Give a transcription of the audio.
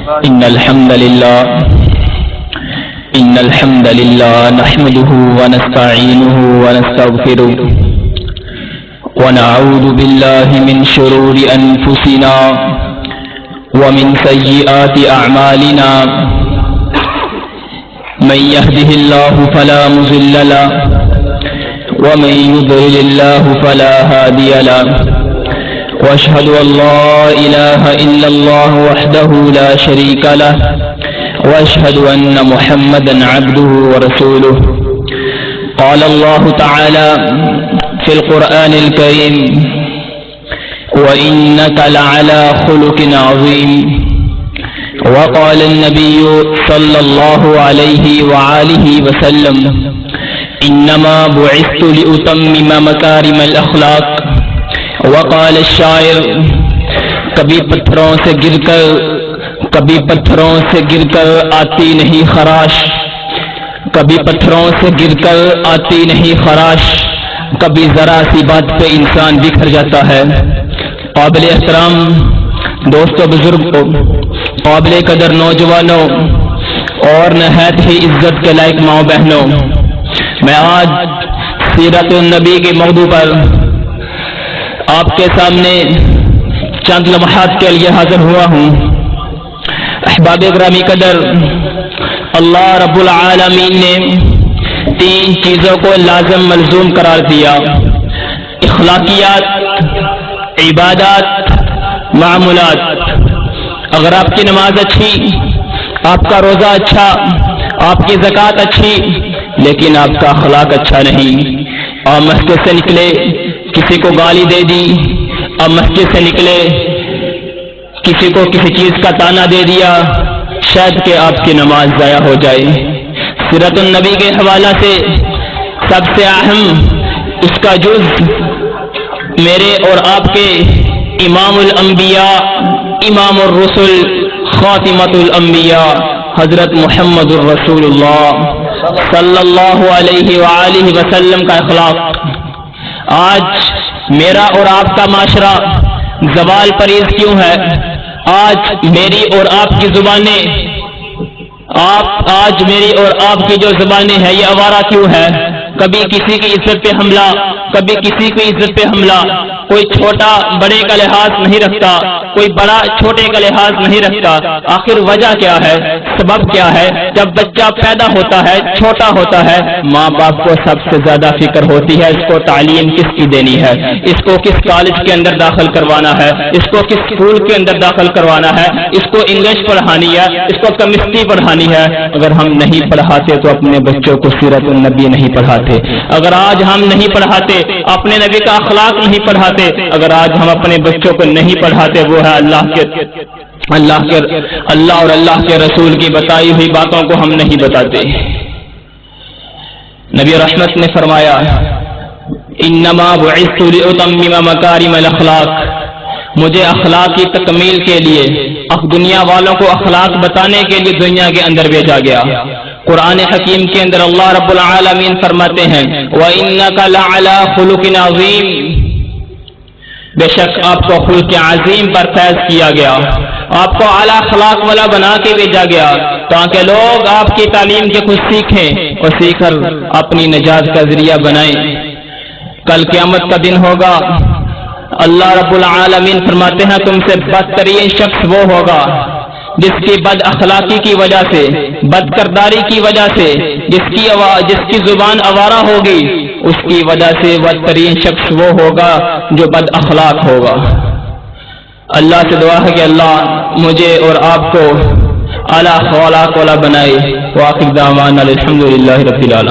إن الحمد لله نحمده ونستعينه ونستغفره ونعوذ بالله من شرور أنفسنا ومن سيئات أعمالنا من يهده الله فلا مضل له ومن يضلل الله فلا هادي له واشهد ان لا اله الا الله وحده لا شريك له واشهد ان محمدا عبده ورسوله قال الله تعالى في القرآن الكريم وإنك لعلى خلق عظيم وقال النبي صلى الله عليه وآله وسلم إنما بعثت لأتمم مكارم الأخلاق وقال الشاعر کبھی پتھروں سے گر کر آتی نہیں خراش، کبھی پتھروں سے گر کر آتی نہیں خراش، کبھی ذرا سی بات پہ انسان بکھر جاتا ہے۔ قابل احترام دوستوں، بزرگوں، قابل قدر نوجوانوں اور نہایت ہی عزت کے لائق ماؤں بہنوں، میں آج سیرت النبی کے موضوع پر آپ کے سامنے چند لمحات کے لیے حاضر ہوا ہوں۔ احباب گرامی قدر، اللہ رب العالمین نے تین چیزوں کو لازم ملزوم قرار دیا: اخلاقیات، عبادات، معمولات۔ اگر آپ کی نماز اچھی، آپ کا روزہ اچھا، آپ کی زکوٰۃ اچھی، لیکن آپ کا اخلاق اچھا نہیں، اور مسجد سے نکلے کسی کو گالی دے دی، اور مسجد سے نکلے کسی کو کسی چیز کا تانا دے دیا، شاید کہ آپ کی نماز ضائع ہو جائے۔ سیرت النبی کے حوالہ سے سب سے اہم اس کا جز میرے اور آپ کے امام الانبیاء، امام الرسل، خاتمۃ الانبیاء حضرت محمد الرسول اللہ صلی اللہ علیہ وآلہ وسلم کا اخلاق۔ آج میرا اور آپ کا معاشرہ زوال پریز کیوں ہے؟ آج میری اور آپ کی زبانیں، آج میری اور آپ کی جو زبانیں ہیں یہ آوارہ کیوں ہے؟ کبھی کسی کی عزت پہ حملہ، کبھی کسی کی عزت پہ حملہ، کوئی چھوٹا بڑے کا لحاظ نہیں رکھتا، کوئی بڑا چھوٹے کا لحاظ نہیں رکھتا۔ آخر وجہ کیا ہے؟ سبب کیا ہے؟ جب بچہ پیدا ہوتا ہے، چھوٹا ہوتا ہے، ماں باپ کو سب سے زیادہ فکر ہوتی ہے اس کو تعلیم کس کی دینی ہے، اس کو کس کالج کے اندر داخل کروانا ہے، اس کو کس اسکول کے اندر داخل کروانا ہے، اس کو انگلش پڑھانی ہے، اس کو کیمسٹری پڑھانی ہے۔ اگر ہم نہیں پڑھاتے تو اپنے بچوں کو سیرت النبی نہیں پڑھاتے، اگر آج ہم نہیں پڑھاتے، اپنے نبی کا اخلاق نہیں پڑھاتے، اگر آج ہم اپنے بچوں کو نہیں پڑھاتے، وہ ہے اللہ اور اللہ کے رسول کی بتائی ہوئی باتوں کو ہم نہیں بتاتے۔ نبی رحمت نے فرمایا انما بعثت لأتمم مکارم الاخلاق، مجھے اخلاق کی تکمیل کے لیے، دنیا والوں کو اخلاق بتانے کے لیے دنیا کے اندر بھیجا گیا۔ قرآن حکیم کے اندر اللہ رب العالمین فرماتے ہیں وَإِنَّكَ لَعَلَى خُلُقٍ عَظِيمٍ، بے شک آپ کو خلق عظیم پر فیض کیا گیا، آپ کو اعلیٰ اخلاق والا بنا کے بھیجا گیا تاکہ لوگ آپ کی تعلیم کے کچھ سیکھیں اور سیکھ کر اپنی نجات کا ذریعہ بنائیں۔ کل قیامت کا دن ہوگا، اللہ رب العالمین فرماتے ہیں تم سے بدترین شخص وہ ہوگا جس کی بد اخلاقی کی وجہ سے، بد کرداری کی وجہ سے، جس کی زبان آوارہ ہوگی، اس کی وجہ سے بدترین شخص وہ ہوگا جو بد اخلاق ہوگا۔ اللہ سے دعا ہے کہ اللہ مجھے اور آپ کو اعلیٰ اخلاق والا بنائے۔ وآخر دعوانا الحمد للہ رب العالمین۔